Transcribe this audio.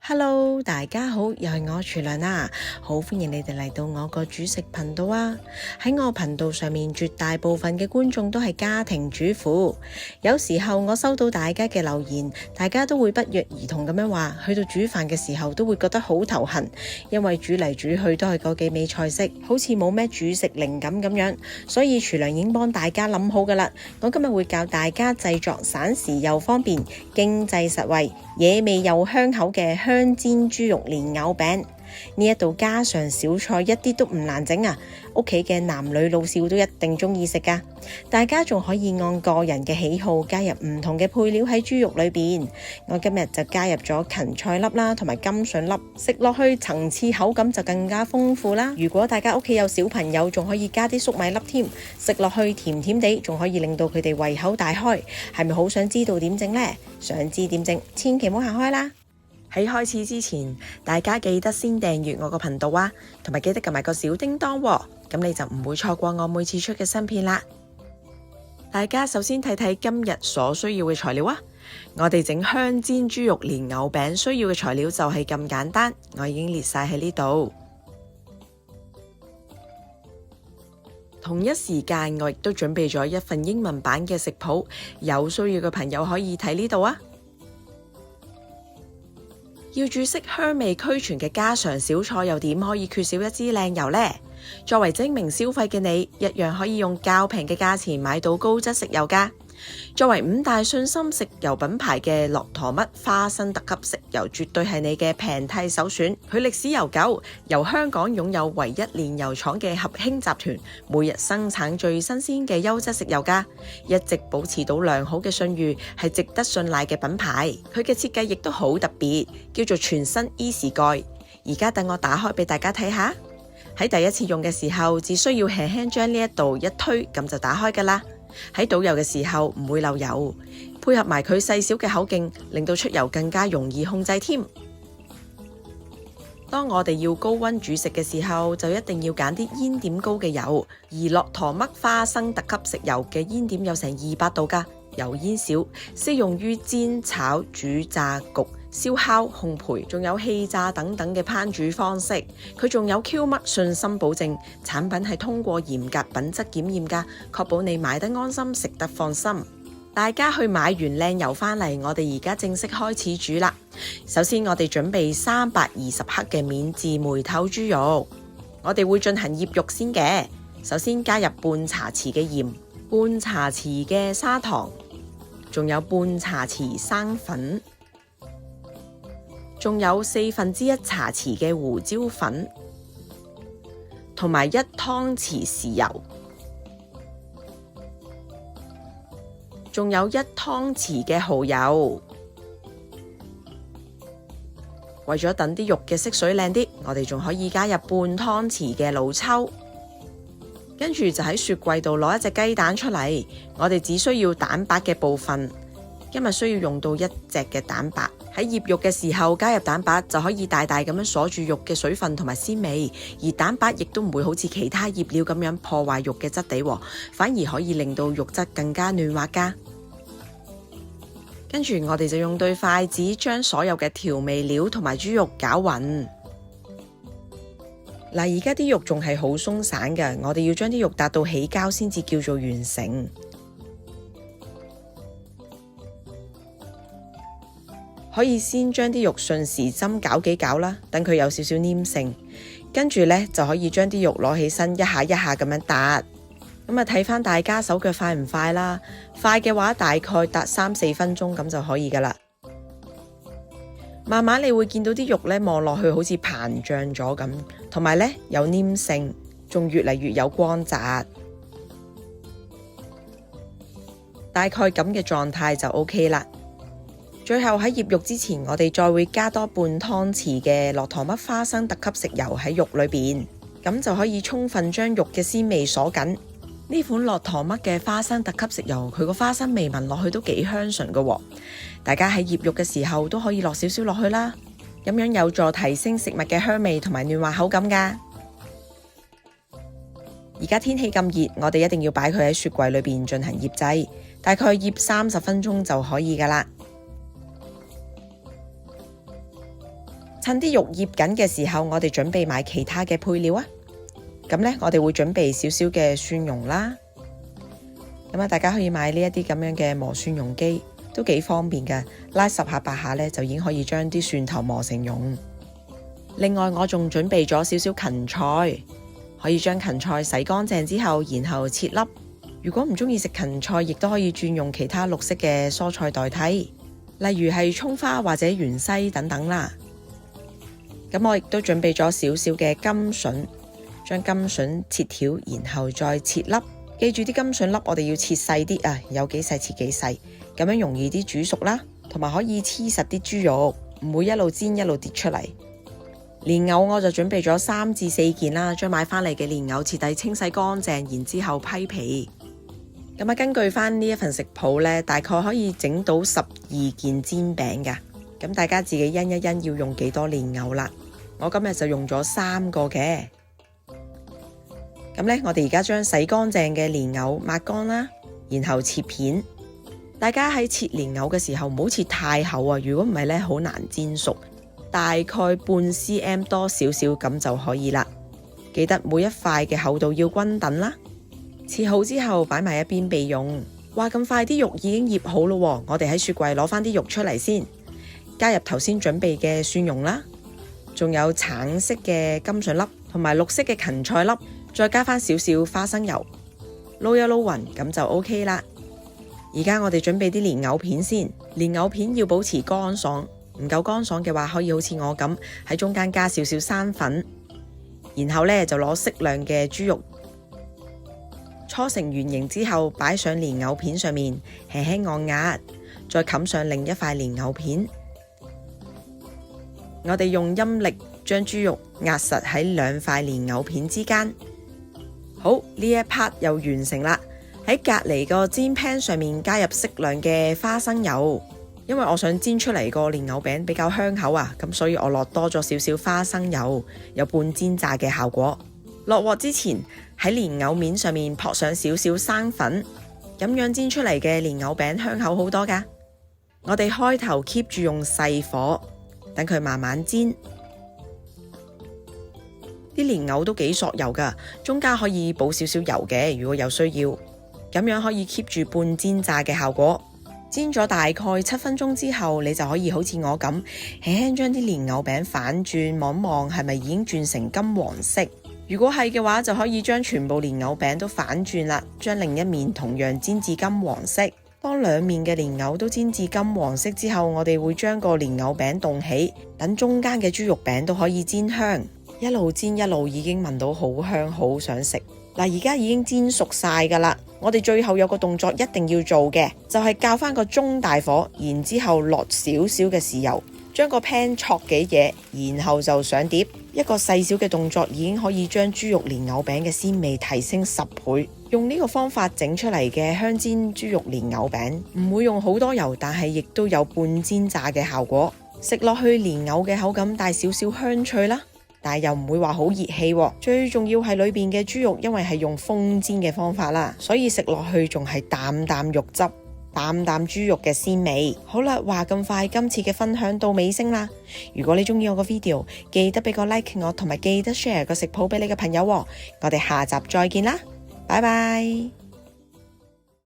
Hello，大家好，又係我廚娘啦，好歡迎你哋嚟到我個煮食頻道啊！喺我頻道上面，絕大部分嘅觀眾都係家庭主婦。有時候我收到大家嘅留言，大家都會不約而同咁樣話，去到煮飯嘅時候都會覺得好頭痕，因為煮嚟煮去都係嗰幾味菜式，好似冇咩煮食靈感咁樣。所以廚娘已經幫大家諗好噶啦，我今日會教大家製作省時又方便、經濟實惠、野味又香口嘅香煎豬肉蓮藕餅。呢一道家常小菜一啲都唔難整啊！屋企嘅男女老少都一定中意食噶。大家仲可以按個人嘅喜好加入唔同嘅配料喺豬肉裏邊。我今日就加入咗芹菜粒啦，同埋甘筍粒，食落去層次口感就更加豐富啦。如果大家屋企有小朋友，仲可以加啲粟米粒添，食落去甜甜地，仲可以令到佢哋胃口大開。係咪好想知道點整呢？想知點整，千祈唔好行開啦！喺開始之前，大家記得先訂閱我個頻道啊，同埋記得撳埋個小叮當喎，咁你就唔會錯過我每次出嘅新片啦。大家首先睇睇今日所需要嘅材料啊，我哋整香煎豬肉蓮藕餅需要嘅材料就係咁簡單，我已經列晒喺呢度。同一時間，我亦都準備咗一份英文版嘅食譜，有需要嘅朋友可以睇呢度啊。要煮識香味俱全嘅家常小菜，又點可以缺少一支靚油呢？作為精明消費嘅你，一樣可以用較平嘅價錢買到高質食油㗎。作為5大信心食油品牌嘅駱駝乜花生特級食油，絕對係你嘅平替首選。佢歷史悠久，由香港擁有唯一煉油廠嘅合興集團，每日生產最新鮮嘅優質食油㗎，一直保持到良好嘅信譽，係值得信賴嘅品牌。佢嘅設計亦都好特別，叫做全新 E 蓋。而家等我打開俾大家睇下。喺第一次用嘅時候，只需要輕輕將呢一度一推，咁就打開㗎啦。喺倒油嘅時候唔會漏油，配合埋佢細小嘅口徑，令到出油更加容易控制添。當我哋要高溫煮食嘅時候，就一定要揀啲煙點高嘅油，而駱駝乜花生特級食油嘅煙點有成200度㗎，油煙少，適用於煎、炒、煮、炸、焗、燒烤、烘焙，仲有氣炸等等嘅烹煮方式。佢仲有 Q 乜信心保證，產品係通過嚴格品質檢驗㗎，確保你買得安心，食得放心。大家去買完靚油返嚟，我哋而家正式開始煮啦。首先我哋準備320克嘅免治梅頭豬肉，我哋會進行醃肉先嘅。首先加入半茶匙嘅鹽，半茶匙嘅砂糖，仲有半茶匙生粉，仲有1/4茶匙嘅胡椒粉，同埋1湯匙豉油，仲有1湯匙嘅蠔油。為咗等啲肉嘅色水靚啲，我哋仲可以加入半湯匙嘅老抽。跟住就喺雪櫃度攞一隻雞蛋出嚟，我哋只需要蛋白嘅部分。今日需要用到1隻嘅蛋白。喺醃肉嘅時候加入蛋白，就可以大大咁樣鎖住肉嘅水分同埋鮮味，而蛋白亦都唔會好似其他醃料咁樣破壞肉嘅質地，反而可以令到肉質更加嫩滑㗎。跟住我哋就用對筷子將所有嘅調味料同埋豬肉攪勻。嗱，而家啲肉仲係好鬆散嘅，我哋要將啲肉達到起膠先至叫做完成。可以先將啲肉順時針攪幾攪啦，等佢有少少黏性。跟住呢，就可以將啲肉攞起身，一下一下咁樣撻。咁啊睇翻大家手腳快唔快啦？快嘅話大概撻3-4分鐘咁就可以噶啦。慢慢你會見到啲肉呢，望落去好似膨脹咗咁，同埋呢有黏性，仲越嚟越有光澤。大概咁嘅狀態就 OK 啦。最後喺醃肉之前，我哋再會加多半湯匙嘅駱駝乜花生特級食油喺肉裏邊，咁就可以充分將肉嘅鮮味鎖緊。呢款駱駝乜嘅花生特級食油，佢個花生味聞落去都幾香醇㗎喎。大家喺醃肉嘅時候都可以落少少落去啦，咁樣有助提升食物嘅香味同埋嫩滑口感㗎。而家天氣咁熱，我哋一定要擺佢喺雪櫃裏邊進行醃製，大概醃30分鐘就可以㗎啦。趁啲肉醃緊嘅時候，我哋準備買其他嘅配料啊。咁呢，我哋會準備少少嘅蒜蓉啦。咁啊，大家可以買呢一啲咁樣嘅磨蒜蓉機，都幾方便嘅，拉10下8下呢，就已經可以將啲蒜頭磨成蓉。另外，我仲準備咗少少芹菜，可以將芹菜洗乾淨之後，然後切粒。如果唔中意食芹菜，亦都可以轉用其他綠色嘅蔬菜代替，例如係蔥花或者芫茜等等啦。咁我亦都準備咗少少嘅甘筍，將甘筍切條，然後再切粒。記住啲甘筍粒我哋要切細啲啊，有幾細切幾細，咁樣容易啲煮熟啦，同埋可以黐實啲豬肉，唔會一路煎一路跌出嚟。蓮藕我就準備咗3至4件啦，將買翻嚟嘅蓮藕徹底清洗乾淨，然之後批皮。咁啊，根據翻呢一份食譜呢，大概可以整到12件煎餅噶。咁大家自己因一因要用幾多蓮藕啦。我今日就用咗3個嘅。咁呢，我哋而家將洗乾淨嘅蓮藕抹乾啦，然後切片。大家喺切蓮藕嘅時候唔好切太厚啊，如果唔係呢，好難煎熟。大概半 cm 多少少咁就可以啦。記得每一塊嘅厚度要均等啦。切好之後擺埋一邊備用。哇，咁快啲肉已經醃好咯，我哋喺雪櫃攞翻啲肉出嚟先，加入頭先準備嘅蒜蓉啦，仲有橙色嘅甘筍粒同埋綠色嘅芹菜粒，再加翻少少花生油，撈一撈勻咁就 OK 啦。而家我哋準備啲蓮藕片先，蓮藕片要保持乾爽，唔夠乾爽嘅話可以好似我咁喺中間加少少生粉，然後呢，就攞適量嘅豬肉搓成圓形之後擺上蓮藕片上面，輕輕按壓，再冚上另一塊蓮藕片。我哋用陰力將豬肉壓實喺2塊蓮藕片之間。好，呢一 part 又完成啦。喺隔籬個煎 pan 上面加入適量嘅花生油，因為我想煎出嚟個蓮藕餅比較香口啊，咁所以我落多咗少少花生油，有半煎炸嘅效果。落鑊之前喺蓮藕面上面撲上少少生粉，咁樣煎出嚟嘅蓮藕餅香口好多噶。我哋開頭 keep 住用細火，等佢慢慢煎。啲蓮藕都幾索油噶，中間可以補少少油嘅，如果有需要，咁樣可以 keep 住半煎炸嘅效果。煎咗大概7分鐘之後，你就可以好似我咁，輕輕將啲蓮藕餅反轉，望望係咪已經轉成金黃色。如果係嘅話，就可以將全部蓮藕餅都反轉啦，將另一面同樣煎至金黃色。當兩面嘅蓮藕都煎至金黃色之後，我哋會將個蓮藕餅凍起，等中間嘅豬肉餅都可以煎香。一路煎一路已經聞到好香，好想食。嗱，而家已經煎熟晒噶啦。我哋最後有個動作一定要做嘅，就係較翻個中大火，然之後落少少嘅豉油，將個 pan 戳幾嘢，然後就上碟。一個細小嘅動作已經可以將豬肉蓮藕餅嘅鮮味提升10倍。用呢個方法整出嚟嘅香煎豬肉蓮藕餅，唔會用好多油，但係亦都有半煎炸嘅效果。食落去蓮藕嘅口感帶少少香脆啦，但係又唔會話好熱氣。最重要係裏邊嘅豬肉，因為係用風煎嘅方法啦，所以食落去仲係啖啖肉汁，啖啖豬肉嘅鮮味。好啦，話咁快，今次嘅分享到尾聲啦。如果你中意我個 video， 記得俾個 like 我，同埋記得 share 個食譜俾你嘅朋友。我哋下集再見啦，拜拜。